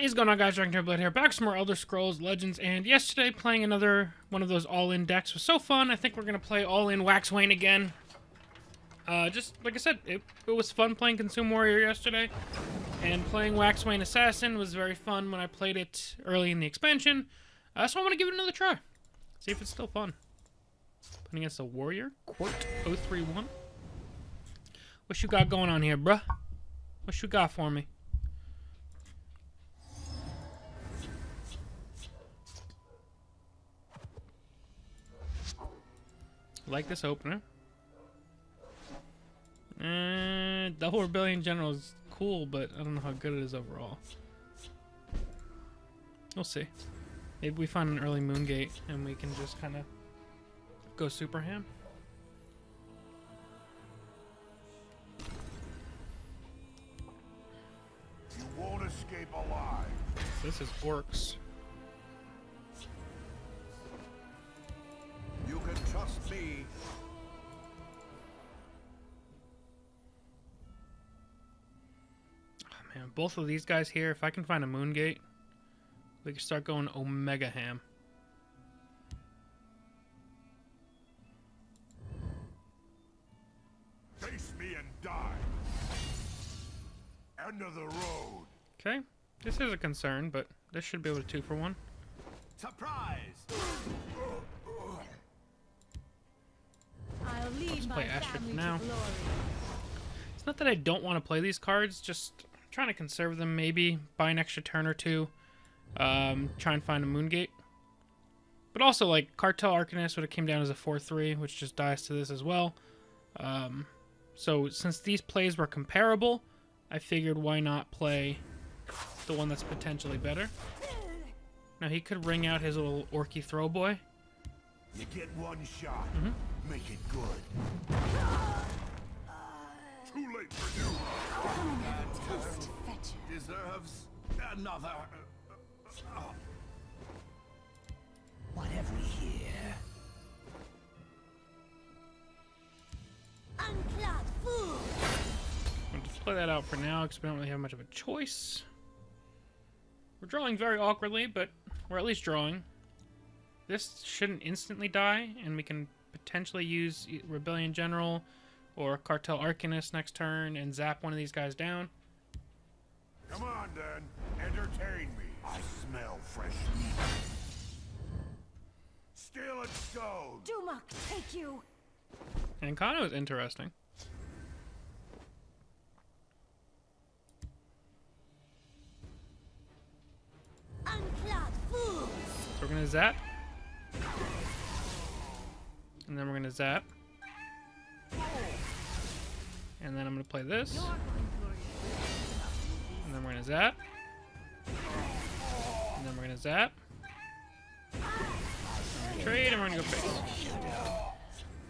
is going on, guys? DragonTamerBlayde here, back with some more Elder Scrolls Legends, and yesterday playing another one of those all-in decks was so fun. I think we're going to play all-in Wax and Wane again. Just, like I said, it was fun playing Consume Warrior yesterday, and playing Wax and Wane Assassin was very fun when I played it early in the expansion, so I want to give it another try. See if it's still fun. Playing against a Warrior, Quote 031. What you got going on here, bruh? What you got for me? Like this opener. Double Rebellion General is cool, but I don't know how good it is overall. We'll see. Maybe we find an early Moongate and we can just kind of go super ham. You won't escape alive. This is Orcs. You can trust me. Oh man, both of these guys here, if I can find a Moongate, we can start going Omega ham. Face me and die. End of the road. Okay, this is a concern, but this should be able to 2-for-1. Surprise! I'll lead Let's my play Asterisk family now. to glory. It's not that I don't want to play these cards, just trying to conserve them, maybe buy an extra turn or two, try and find a Moongate. But also, like, Cartel Arcanist would have came down as a 4-3, which just dies to this as well. So since these plays were comparable, I figured why not play the one that's potentially better. Now he could ring out his little Orky throw boy. You get one shot. Make it good. Too late for you. Toast fetcher. Deserves another. What have we here? Unclad fool. I'll just play that out for now because we don't really have much of a choice. We're drawing very awkwardly, but we're at least drawing. This shouldn't instantly die, and we can potentially use Rebellion General or Cartel Arcanist next turn and zap one of these guys down. Come on, then. Entertain me. I smell fresh meat. Steel and stone. Dumak, take you. And Kano is interesting. Unclad fools. So we're gonna zap. And then we're gonna zap. And then I'm gonna play this. And then we're gonna zap. And then we're gonna zap. We're gonna trade and we're gonna go face.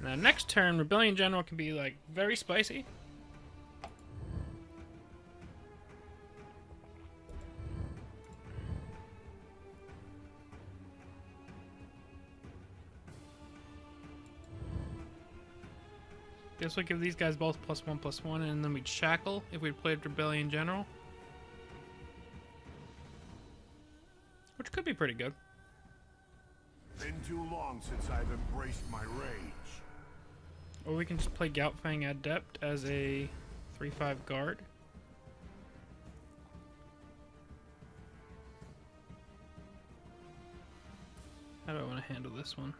Now next turn, Rebellion General can be like very spicy. Guess we'll give these guys both +1/+1, and then we'd shackle if we'd played Rebellion General. Which could be pretty good. Been too long since I've embraced my rage. Or we can just play Goutfang Adept as a 3/5 guard. How do I want to handle this one?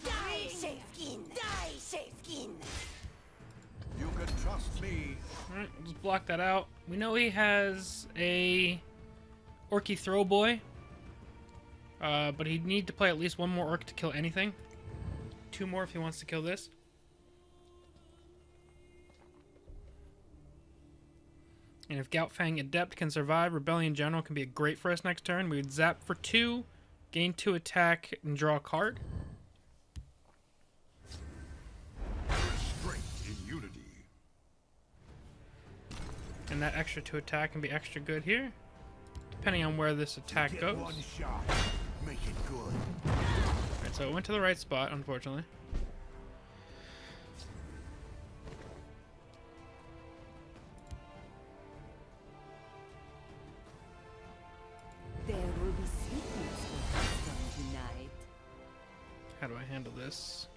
Die, Safekin. Die, Safekin. You can trust me. Alright, we'll just block that out. We know he has a Orky Throw Boy. But he'd need to play at least one more Orc to kill anything. 2 more if he wants to kill this. And if Goutfang Adept can survive, Rebellion General can be great for us next turn. We would zap for 2, gain 2 attack, and draw a card. Strength in unity. And that extra 2 attack can be extra good here, depending on where this attack Get goes. one shot. Make it good. so it went to the right spot, unfortunately. There will be sweetness with this storm tonight. How do I handle this?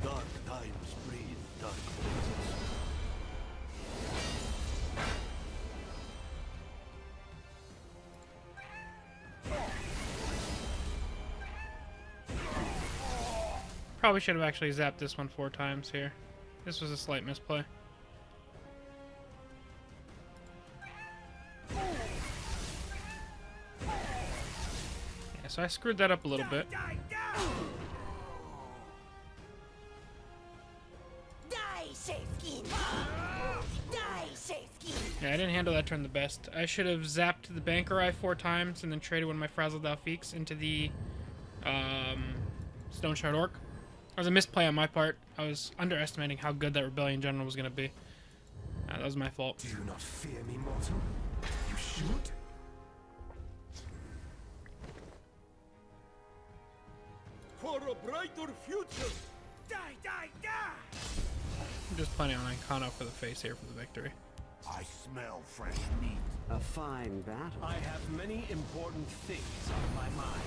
Dark times breed dark places. Probably should have actually zapped this one 4 times here. This was a slight misplay. Yeah, so I screwed that up a little bit. Die, Safekin! Die, Safekin! Yeah, I didn't handle that turn the best. I should have zapped the Bankerai 4 times and then traded one of my Frazzled Alfiques into the Stone Shard Orc. It was a misplay on my part. I was underestimating how good that Rebellion General was going to be. That was my fault. Do you not fear me, mortal? You should. For a brighter future! Die, die, die! I'm just planning on Icano for the face here for the victory. I smell fresh meat. A fine battle. I have many important things on my mind.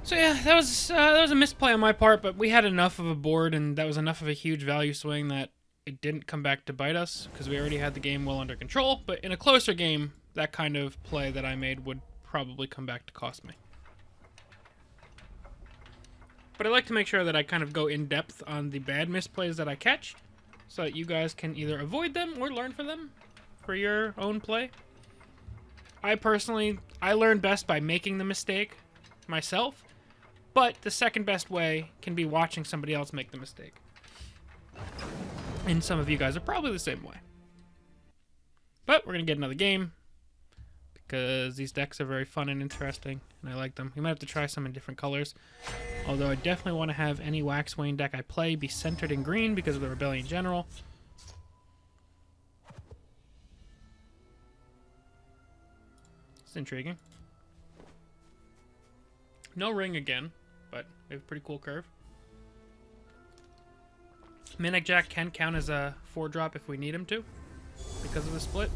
So yeah, that was a misplay on my part, but we had enough of a board, and that was enough of a huge value swing that it didn't come back to bite us, because we already had the game well under control. But in a closer game, that kind of play that I made would probably come back to cost me. But I like to make sure that I kind of go in depth on the bad misplays that I catch, so that you guys can either avoid them or learn from them for your own play. I learn best by making the mistake myself, but the second best way can be watching somebody else make the mistake. And some of you guys are probably the same way. But we're going to get another game, because these decks are very fun and interesting, and I like them. We might have to try some in different colors. Although I definitely want to have any Wax Wane deck I play be centered in green because of the Rebellion General. It's intriguing. No ring again, but we have a pretty cool curve. Minic Jack can count as a 4-drop if we need him to, because of the split.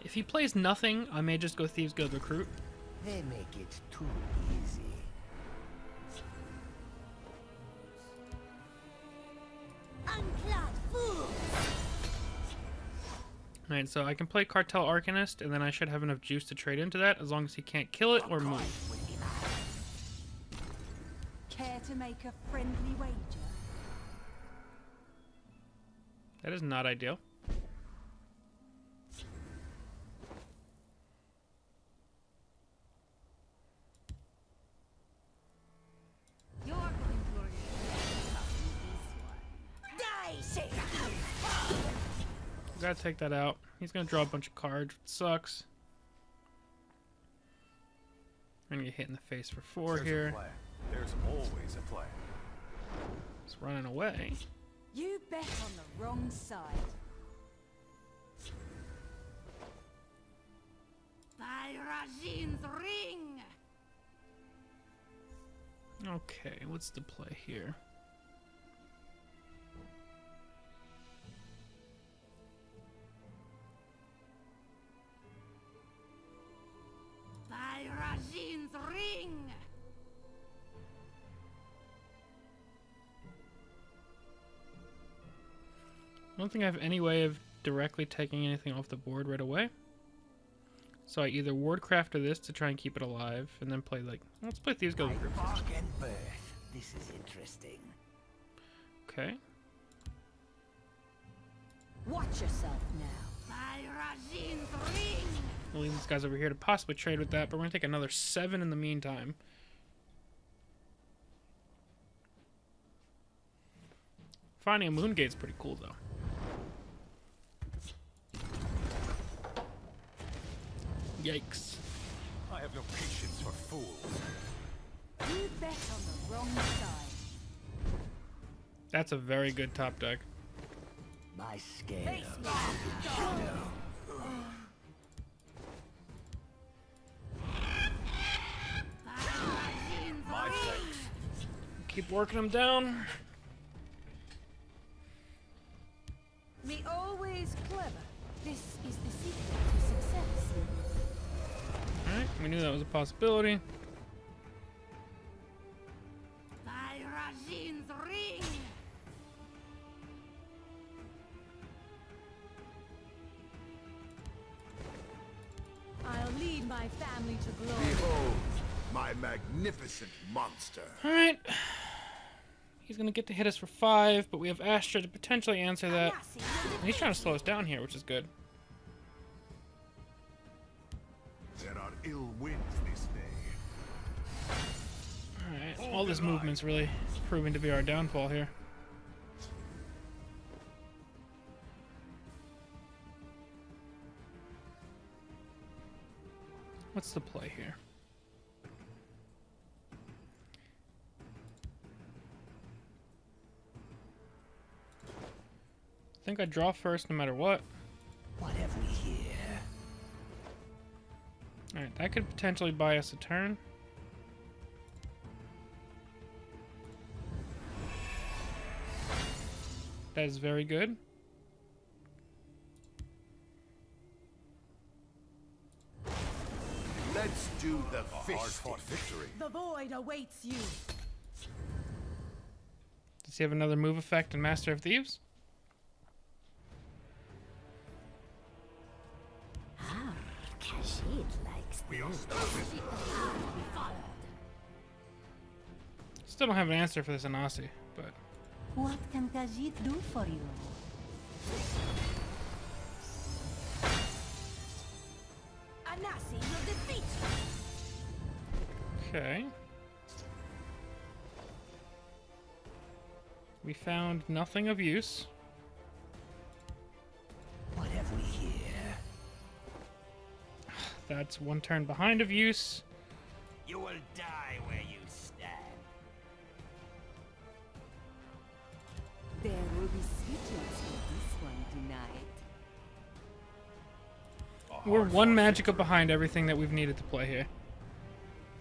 If he plays nothing, I may just go Thieves Guild Recruit. They make it too easy. Unclad fool! Alright, so I can play Cartel Arcanist, and then I should have enough juice to trade into that, as long as he can't kill it or move. Care to make a friendly wager? That is not ideal. You're going to regret this one. Die, Safekin! Gotta take that out. He's gonna draw a bunch of cards, which sucks. I'm gonna get hit in the face for 4 here. A plan. There's always a plan. It's running away. You bet on the wrong side. By Rajin's ring! Okay, what's the play here? By Rajin's ring! I don't think I have any way of directly taking anything off the board right away. So I either Wardcraft or this to try and keep it alive, and then play like... Let's play Thieves Guild Recruit first. Bark and birth. This is interesting. Okay. Watch yourself now. By Rajin's ring! We'll leave these guys over here to possibly trade with that, but we're going to take another 7 in the meantime. Finding a Moon Gate's pretty cool, though. Yikes. I have no patience for fools. bet on the wrong side. That's a very good top deck. My scale. Face me. My thanks. Keep working them down. Me always clever. This is the secret to success. Alright, we knew that was a possibility. By Rajin's ring. I'll lead my family to glory. Behold, my magnificent monster. Alright. He's gonna get to hit us for 5, but we have Astra to potentially answer that. And he's trying to slow us down here, which is good. There are ill winds this day. Alright, all this movement's really proving to be our downfall here. What's the play here? I think I draw first no matter what. What have we here? Alright, that could potentially buy us a turn. That is very good. Let's do the hard-fought victory. The void awaits you. Does he have another move effect in Master of Thieves? Kashid likes We are starting. Still don't have an answer for this Anasi, but What can Kajit do for you? Anasi will defeat you. okay. We found nothing of use. What have we here? That's one turn behind of use. You will die where you stand. There will be sweetness for this one tonight. We're one Magica behind everything that we've needed to play here.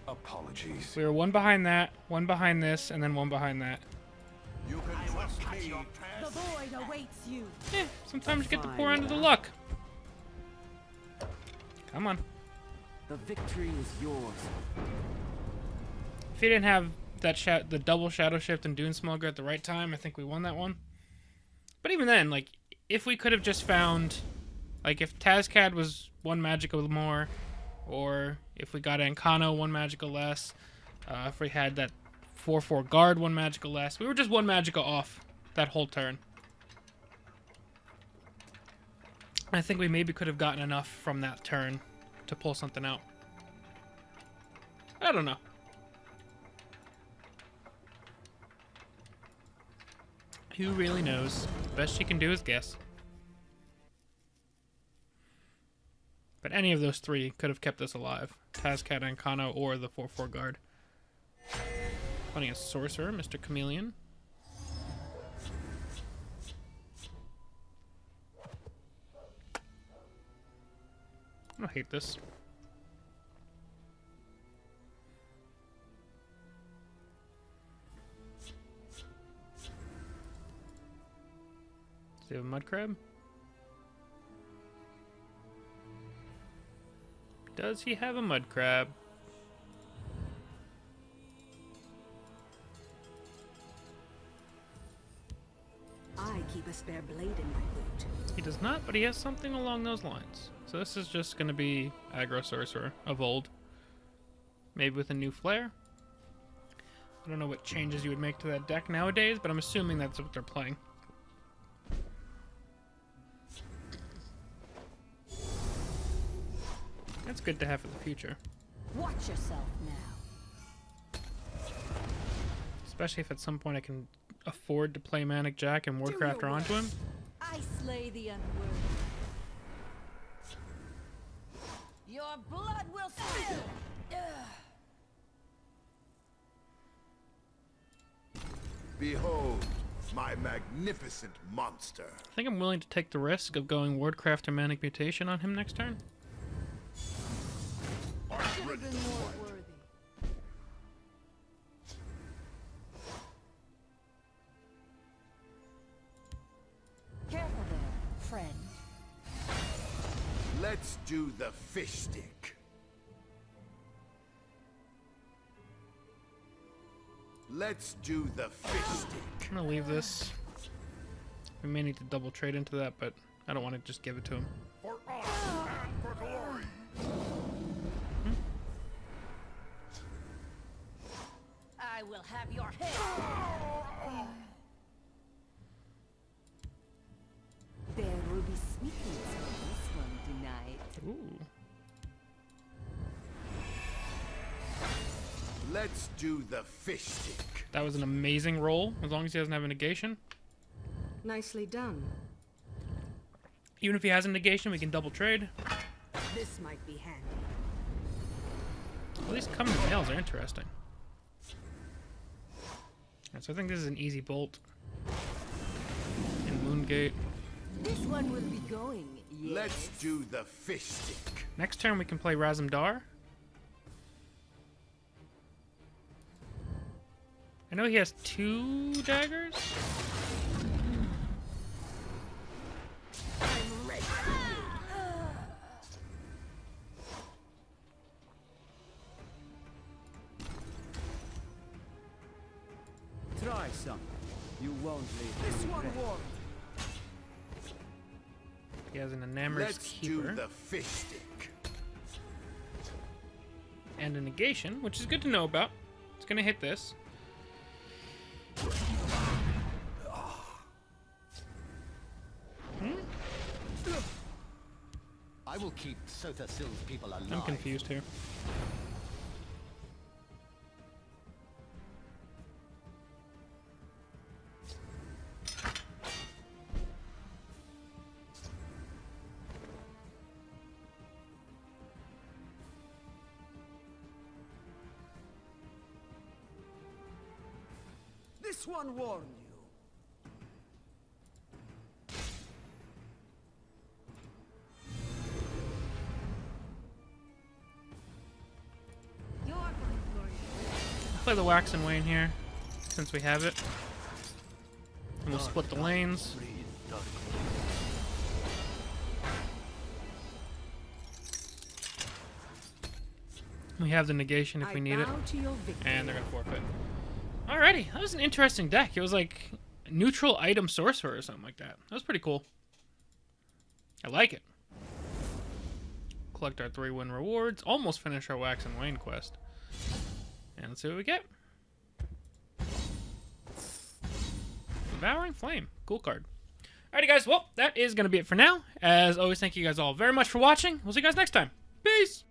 Apologies. We were one behind that, one behind this, and then one behind that. You can trust me. The void awaits you. Yeah, sometimes you get to pour into the luck. Come on. The victory is yours. If he didn't have that the double Shadow Shift and Dune Smoker at the right time, I think we won that one. But even then, like, if we could have just found, like, if Tazcad was one Magica more, or if we got Ancano one Magica less, if we had that 4/4 guard one Magica less, we were just one Magica off that whole turn. I think we maybe could have gotten enough from that turn to pull something out. I don't know. Who really knows? Best she can do is guess. But any of those three could have kept us alive. Tazcat, Ancano, or the 4/4 guard. Playing a sorcerer, Mr. Chameleon. I don't hate this. Does he have a mud crab? Does he have a mud crab? I keep a spare blade in my boot. He does not, but he has something along those lines. So this is just going to be aggro sorcerer of old. Maybe with a new flair. I don't know what changes you would make to that deck nowadays, but I'm assuming that's what they're playing. That's good to have for the future. Watch yourself now. Especially if at some point I can afford to play Manic Jack and Wardcrafter onto him. I slay the unworthy. Your blood will spill. Behold, my magnificent monster. I think I'm willing to take the risk of going Wardcraft or Manic Mutation on him next turn. Should have been more worthy. Careful there, friend. Let's do the fish stick. Let's do the fish stick. I'm gonna leave this. We may need to double trade into that, but I don't want to just give it to him. For us and for glory. I will have your head. There will be sweetness on this one tonight. Ooh. Let's do the fish stick. That was an amazing roll, as long as he doesn't have a negation. Nicely done. Even if he has a negation, we can double trade. This might be handy. Well, these coming nails are interesting. Alright, so I think this is an easy bolt. And Moongate. This one will be going, yes. Let's do the fish stick. Next turn we can play Razumdar. I know he has 2 daggers. I'm ready. Try some. You won't leave. This one won. He has an Enamor's Let's Keeper do the fish stick. and a negation, which is good to know about. It's gonna hit this. I will keep Sotha-Sil's people alive. I'm confused here. This one warned you. You're my glory. Play the Wax and Wane here, since we have it. And we'll split the lanes. We have the negation if we need it. bow to your victory. And they're gonna forfeit. Alrighty, that was an interesting deck. It was like neutral item sorcerer or something like that. That was pretty cool. I like it. Collect our 3-win rewards. Almost finish our Wax and Wane quest. And let's see what we get. Devouring Flame. Cool card. Alrighty guys, well, that is going to be it for now. As always, thank you guys all very much for watching. We'll see you guys next time. Peace!